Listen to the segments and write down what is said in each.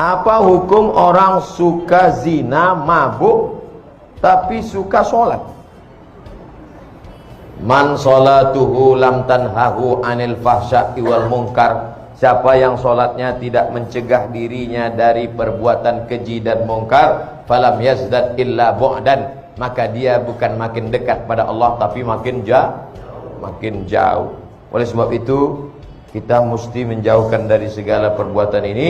Apa hukum orang suka zina, mabuk, tapi suka sholat? Man sholatuhu lam tanhahu anil fahsya'i wal munkar. Siapa yang sholatnya tidak mencegah dirinya dari perbuatan keji dan mungkar, falam yazdad illa bu'dan, maka dia bukan makin dekat pada Allah, tapi makin jauh. Oleh sebab itu, kita mesti menjauhkan dari segala perbuatan ini.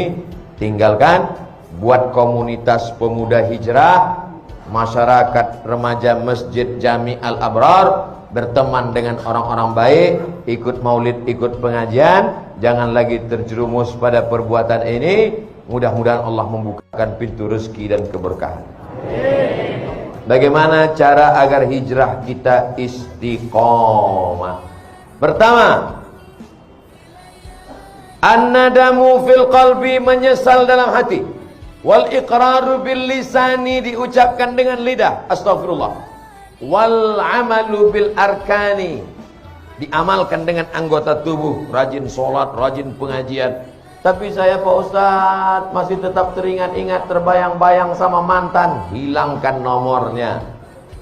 Tinggalkan, buat komunitas pemuda hijrah, masyarakat remaja Masjid Jami Al-Abrar, berteman dengan orang-orang baik, ikut maulid, ikut pengajian. Jangan lagi terjerumus pada perbuatan ini. Mudah-mudahan Allah membukakan pintu rezeki dan keberkahan. Bagaimana cara agar hijrah kita istiqomah? Pertama, an-nadamu fil qalbi, menyesal dalam hati. Wal iqraru bil lisani, diucapkan dengan lidah, astagfirullah. Wal amalu bil arkani, diamalkan dengan anggota tubuh, rajin sholat, rajin pengajian. Tapi saya Pak Ustadz masih tetap teringat-ingat, terbayang-bayang sama mantan. Hilangkan nomornya.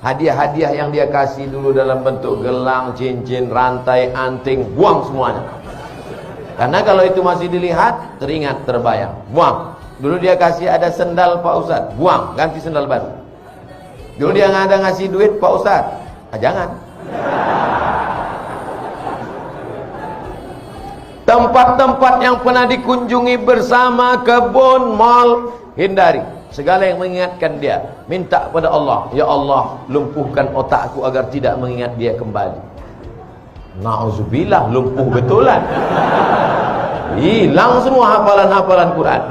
Hadiah-hadiah yang dia kasih dulu dalam bentuk gelang, cincin, rantai, anting, buang semuanya. Karena kalau itu masih dilihat, teringat, terbayang, buang. Dulu dia kasih ada sendal Pak Ustadz, buang, ganti sendal baru. Dulu dia nggak ada ngasih duit Pak Ustadz, jangan. Tempat-tempat yang pernah dikunjungi bersama, kebun, mal, hindari. Segala yang mengingatkan dia, minta pada Allah, ya Allah, lumpuhkan otakku agar tidak mengingat dia kembali. Na'udzubillah, lumpuh betulan. Hilang semua hafalan-hafalan Quran.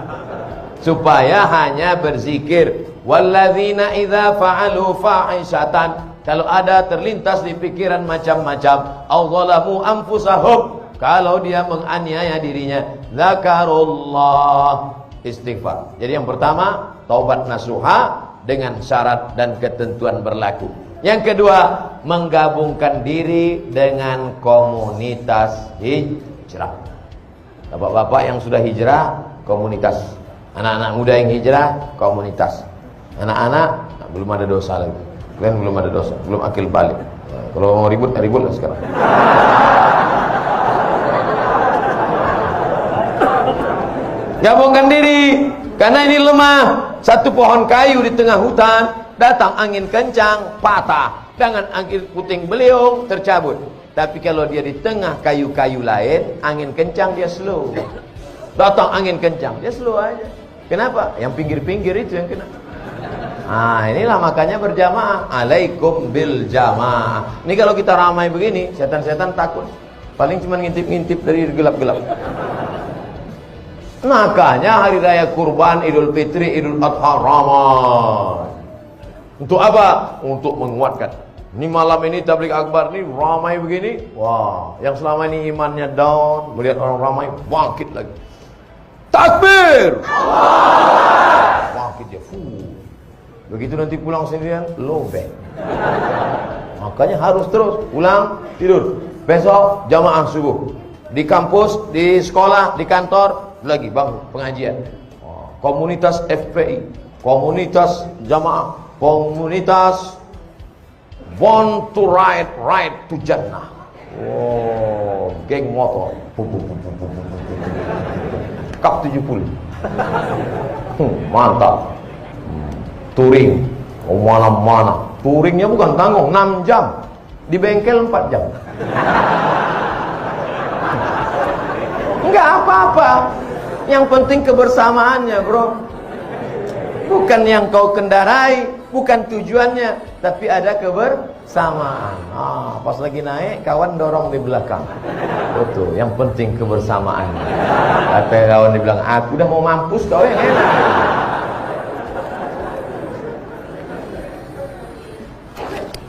Supaya hanya berzikir. Walladzina idza fa'alu fa'ishatan, kalau ada terlintas di pikiran macam-macam, au zalamu anfusahum, kalau dia menganiaya dirinya, zakarullah, istighfar. Jadi yang pertama, taubat nasuha dengan syarat dan ketentuan berlaku. Yang kedua, menggabungkan diri dengan komunitas hijrah. Bapak-bapak yang sudah hijrah, komunitas. Anak-anak muda yang hijrah, komunitas. Anak-anak belum ada dosa lagi. Kalian belum ada dosa, belum akil balik. Nah, kalau mau ribut, ribut lah sekarang. Gabungkan diri, karena ini lemah. Satu pohon kayu di tengah hutan, datang angin kencang, patah. Dengan angin puting beliung, tercabut. Tapi kalau dia di tengah kayu-kayu lain, angin kencang, dia slow. Datang angin kencang, dia slow aja. Kenapa? Yang pinggir-pinggir itu yang kena. Nah, inilah makanya berjamaah. Alaikum bil jamaah. Ini kalau kita ramai begini, setan-setan takut. Paling cuma ngintip-ngintip dari gelap-gelap. Makanya hari raya kurban, Idul Fitri, Idul Adha ramai. Untuk apa? Untuk menguatkan. Ini malam ini tabligh akbar ini ramai begini. Wah, yang selama ini imannya down, melihat orang ramai, bangkit lagi. Takbir! Bangkit dia. Begitu nanti pulang sendirian, lobek. Makanya harus terus pulang tidur. Besok jamaah subuh. Di kampus, di sekolah, di kantor, lagi bangun pengajian. Komunitas FPI, komunitas jamaah, komunitas born to ride, ride to Jannah. Oh, geng motor. Kap 70. Mantap. Touring, mana-mana. Touringnya bukan tanggung, 6 jam. Di bengkel 4 jam. Enggak apa-apa. Yang penting kebersamaannya, bro. Bukan yang kau kendarai, bukan tujuannya, tapi ada kebersamaan. Pas lagi naik, kawan dorong di belakang. Betul, yang penting kebersamaan. Kata kawan di belakang, aku udah mau mampus, kau yang enak.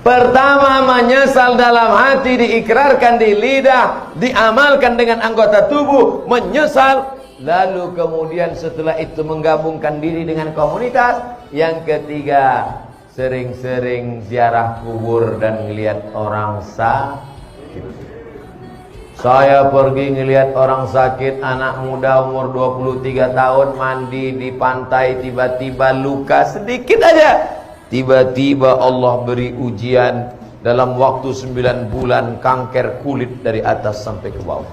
Pertama, menyesal dalam hati, diikrarkan di lidah, diamalkan dengan anggota tubuh, menyesal. Lalu kemudian setelah itu menggabungkan diri dengan komunitas. Yang ketiga, sering-sering ziarah kubur dan melihat orang sakit. Saya pergi ngelihat orang sakit, anak muda umur 23 tahun mandi di pantai, tiba-tiba luka sedikit aja. Tiba-tiba Allah beri ujian, dalam waktu 9 bulan kanker kulit dari atas sampai ke bawah.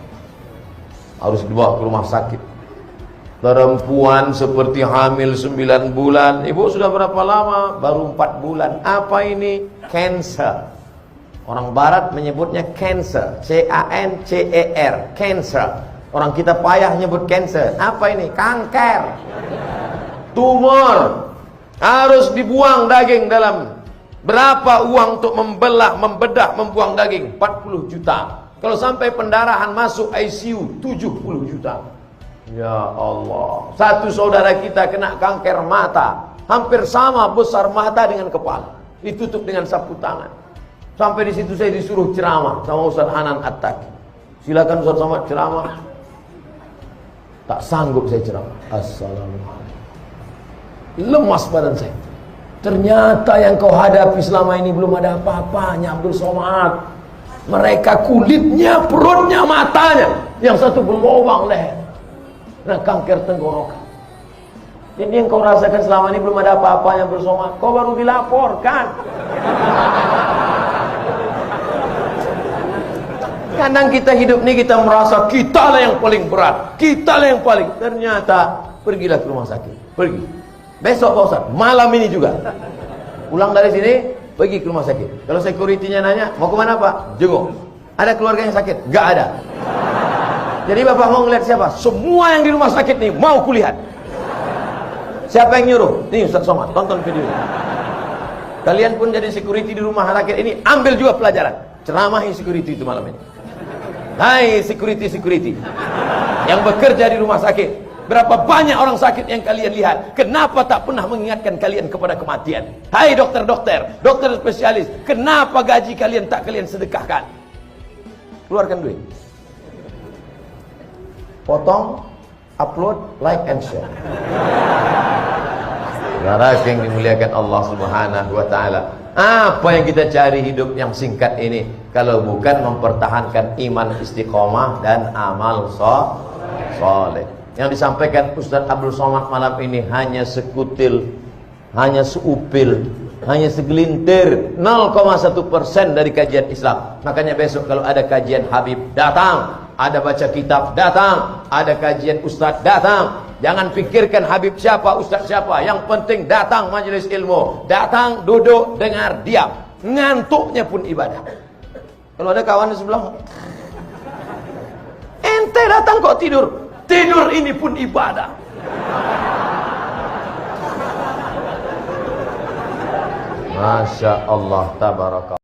Harus dibawa ke rumah sakit. Perempuan seperti hamil 9 bulan. Ibu sudah berapa lama? Baru 4 bulan. Apa ini? Cancer. Orang barat menyebutnya cancer, C-A-N-C-E-R, cancer. Orang kita payah nyebut cancer. Apa ini? Kanker, tumor. Harus dibuang daging dalam. Berapa uang untuk membelah, membedah, membuang daging? 40 juta. Kalau sampai pendarahan masuk ICU, 70 juta. Ya Allah. Satu saudara kita kena kanker mata, hampir sama besar mata dengan kepala, ditutup dengan sapu tangan. Sampai di situ saya disuruh ceramah sama Ustaz Hanan At-Taqi. Silakan Ustaz Somad ceramah. Tak sanggup saya ceramah. Assalamualaikum. Lemas badan saya. Ternyata yang kau hadapi selama ini belum ada apa-apanya, Abdul Somad. Mereka kulitnya, perutnya, matanya, yang satu berlubang leher. Nah, kanker tenggorokan. Jadi yang kau rasakan selama ini belum ada apa-apanya, Abdul Somad. Kau baru dilaporkan. Kadang kita hidup ini kita merasa kita lah yang paling berat, kita lah yang paling. Ternyata pergilah ke rumah sakit. Pergi. Besok Pak Ustaz, malam ini juga. Pulang dari sini, pergi ke rumah sakit. Kalau security-nya nanya, mau kemana Pak? Jenguk. Ada keluarga yang sakit? Gak ada. Jadi Bapak mau ngeliat siapa? Semua yang di rumah sakit nih mau kulihat. Siapa yang nyuruh? Nih Ustaz Somad, tonton video. Kalian pun jadi security di rumah sakit ini, ambil juga pelajaran. Ceramahi security itu malam ini. Hai security yang bekerja di rumah sakit, berapa banyak orang sakit yang kalian lihat, kenapa tak pernah mengingatkan kalian kepada kematian? Hai dokter spesialis, kenapa gaji kalian tak kalian sedekahkan? Keluarkan duit, potong, upload, like and share. Saudara yang dimuliakan Allah Subhanahu wa taala, apa yang kita cari hidup yang singkat ini kalau bukan mempertahankan iman istiqomah dan amal soleh. Yang disampaikan Ustaz Abdul Somad malam ini hanya sekutil, hanya seupil, hanya segelintir, 0,1% dari kajian Islam. Makanya besok kalau ada kajian Habib, datang. Ada baca kitab, datang. Ada kajian Ustaz, datang. Jangan pikirkan Habib siapa, Ustaz siapa. Yang penting datang majelis ilmu. Datang, duduk, dengar, diam. Ngantuknya pun ibadah. Kalau ada kawan di sebelah, ente datang kok tidur. Tidur ini pun ibadah. Masya Allah, tabarakallah.